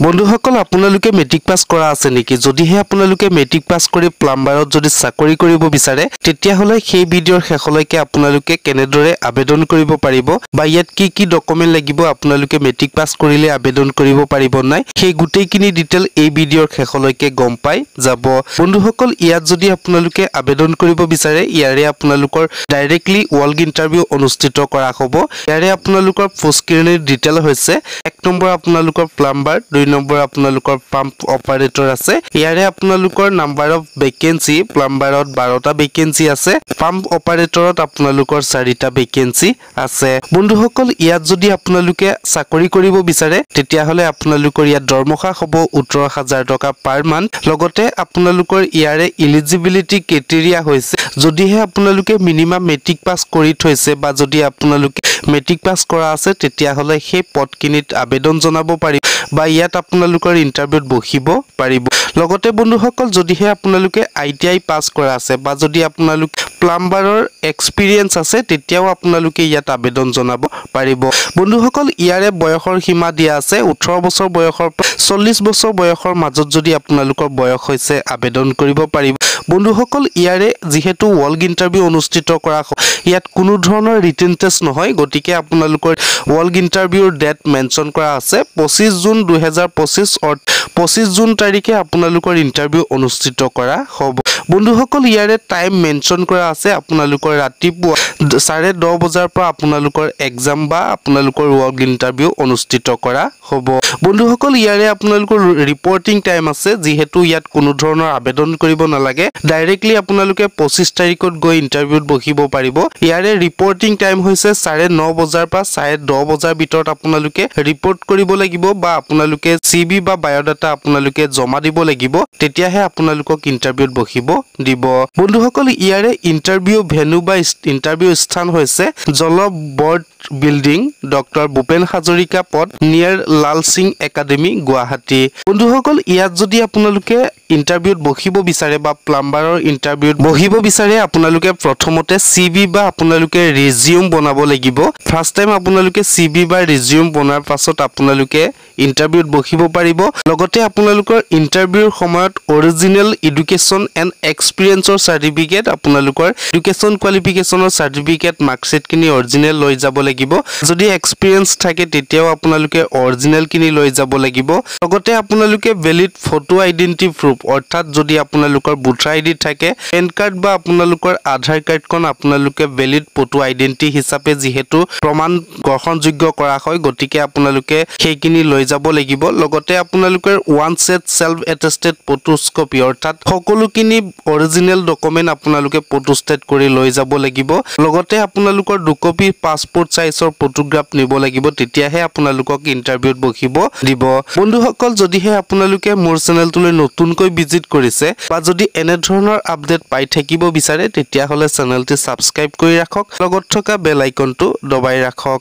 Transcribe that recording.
বন্ধুসকল আপোনালোকে matric pass কৰা আছে নেকি যদিহে আপোনালোকে মেট্ৰিক পাছ কৰি প্লাম্বাৰত যদি চাকৰি কৰিব বিচাৰে তেতিয়া হলে সেই ভিডিঅৰ শেষলৈকে আপোনালোকে কেনেদৰে আবেদন কৰিব পাৰিব বা ইয়াত কি ডকুমেন্ট লাগিব আপোনালোকে মেট্ৰিক পাছ কৰিলে আবেদন কৰিব পাৰিব নাই সেই গুটেইখিনি ডিটেইল এই ভিডিঅৰ শেষলৈকে গম পাই যাব বন্ধুসকল ইয়াত যদি আপোনালোকে আবেদন কৰিব বিচাৰে ইয়াৰে আপোনালোকৰ ডাইৰেক্টলি ওয়াৰ্ক ইন্টাৰভিউ অনুষ্ঠিত কৰা হ'ব ইয়াৰে আপোনালোকৰ পোষ্ট গ্ৰেডৰ ডিটেইল হৈছে 1 নম্বৰ আপোনালোকৰ প্লাম্বাৰ 2 নম্বৰ আপোনালোকৰ পাম্প অপাৰেটৰ আছে ইয়াৰে আপোনালোকৰ নাম্বাৰ অফ ভেকেন্সি প্লাম্বাৰত 12টা ভেকেন্সি আছে পাম্প অপাৰেটৰত আপোনালোকৰ 4টা ভেকেন্সি আছে বন্ধুসকল ইয়াত যদি আপোনালোকে চাকৰি কৰিব বিচাৰে তেতিয়া হলে আপোনালোকৰ ইয়াত দৰমহা হ'ব 18000 টকা পাৰ মান্থ লগতে আপোনালোকৰ ইয়াৰে এলিজিবিলিটি ক্ৰাইটেৰিয়া হৈছে যদিহে আপোনালোকে মিনিমাম মেট্ৰিক পাছ কৰি থৈছে বা যদি আপোনালোকে মেট্ৰিক পাছ কৰা আছে তেতিয়া হলে সেই পদকিনিত আবেদন জনাব পাৰিব বা ইয়াত আপোনালোকৰ ইন্টাৰভিউত বহিব পাৰিব লগতে বন্ধুসকল যদিহে আপোনালোকে আইটিআই পাছ কৰা আছে বা যদি আপোনালোক প্লাম্বাৰৰ এক্সপেৰিয়েন্স আছে তেতিয়াও আপোনালোকে ইয়াত আবেদন জনাব পাৰিব বন্ধুসকল ইয়াৰে বয়সৰ সীমা দিয়া আছে 18 বছৰ বয়সৰ 40 বছৰ বয়সৰ মাজত যদি আপোনালোকৰ বয়স হৈছে আবেদন কৰিব পাৰিব বন্ধুসকল ইয়াৰে যেহেতু ওয়াৰ্ক ইন্টাৰভিউ অনুষ্ঠিত কৰা ইয়াত কোনো ধৰণৰ ৰিটেন টেষ্ট নহয় গতিকে আপোনালোকৰ ওয়াৰ্ক ইন্টাৰভিউৰ ডেট মেনশন কৰা আছে 25 জুন 2025 অৰ 25 জুন তাৰিখে আপোনালোকৰ ইন্টাৰভিউ অনুষ্ঠিত কৰা হ'ব বন্ধুসকল ইয়াৰে টাইম মেনশন কৰা আছে আপোনালোকৰ ৰাতিপুৱা 10:30 বজাৰ পৰা আপোনালোকৰ এক্সাম বা আপোনালোকৰ ওয়াৰ্ক ইন্টাৰভিউ অনুষ্ঠিত কৰা হ'ব বন্ধুসকল ইয়াৰে আপোনালোকৰ ৰিপৰ্টিং টাইম আছে যেহেতু ইয়াত কোনো ধৰণৰ আবেদন কৰিব নালাগে ডাইৰেক্টলি আপোনালোকে 25 তাৰিখত গৈ ইন্টাৰভিউত বহিব পাৰিব ইয়াৰে ৰিপৰ্টিং টাইম হৈছে 9:30 বজাৰ পৰা 10:30 বজাৰ ভিতৰত আপোনালোকে ৰিপৰ্ট কৰিব লাগিব বা আপোনালোকে সিভি বা বায়োডাটা আপোনালোকে জমা দিব লাগিব তেতিয়াহে আপোনালোকক ইন্টাৰভিউত বহিব দিব বন্ধুসকল ইয়াৰে ইন্টাৰভিউ ভেনু বা ইন্টাৰভিউ স্থান হৈছে জলবৰ্ড বিল্ডিং ডক্টৰ ভূপেন হাজৰিকা পথ নিয়াৰ লাল সিং একাডেমি গুৱাহাটী বন্ধুসকল ইয়াত যদি আপোনালোকে ইন্টাৰভিউত বহিব বিচাৰে বা প্লাম্বাৰৰ ইন্টাৰভিউত বহিব বিচাৰে আপোনালোকে প্ৰথমতে সিভি বা আপোনালোকে ৰিজিউম বনাব লাগিব ফাৰ্স্ট টাইম আপোনালোকে সিভি বা ৰিজিউম বনাৰ পাছত আপোনালোকে ইন্টাৰভিউত বহিব পাৰিব লগতে আপোনালোকৰ ইন্টাৰভিউৰ সময়ত অৰিজিনাল এডুকেশ্যন এণ্ড এক্সপেৰিয়েন্সৰ সাৰ্টিফিকেট আপোনালোকৰ এডুকেশ্যন কোৱালিফিকেশ্যনৰ সাৰ্টিফিকেট মাৰ্কশিট কিনি অৰিজিনাল লৈ যাব লাগিব যদি এক্সপেৰিয়েন্স থাকে তেতিয়াও আপোনালোকে অৰিজিনাল কিনি লৈ যাব লাগিব লগতে আপোনালোকে ভ্যালিড ফটো আইডেন্টিটি প্ৰুফ অৰ্থাৎ যদি আপোনালোকৰ ভোটাৰ আইডি থাকে পেন কাৰ্ড বা আপোনালোকৰ আধাৰ কাৰ্ডখন আপোনালোকে ভ্যালিড ফটো আইডেন্টিটি হিচাপে যেহেতু প্ৰমাণ গ্ৰহণযোগ্য কৰা হয় গতিকে আপোনালোকে সেইখিনি লৈ যাব লাগিব লগতে আপোনালোকৰ one set self attested photocopy অৰ্থাৎ সকলোখিনি অৰিজিনাল ডকুমেন্ট আপোনালোকে ফটোষ্টেট কৰি লৈ যাব লাগিব লগতে আপোনালোকৰ দুকপি পাসপোৰ্ট সাইজৰ ফটোগ্ৰাফ নিব লাগিব তেতিয়াহে আপোনালোকক ইন্টাৰভিউত বহিব দিব বন্ধুসকল যদিহে আপোনালোকে মোৰ চেনেলটোলৈ নতুনকৈ ভিজিট কৰিছে বা যদি এনে ধৰণৰ আপডেট পাই থাকিব বিচাৰে তেতিয়া হলে চেনেলটি সাবস্ক্ৰাইব কৰি ৰাখক লগত থকা বেল আইকনটো দবাই ৰাখক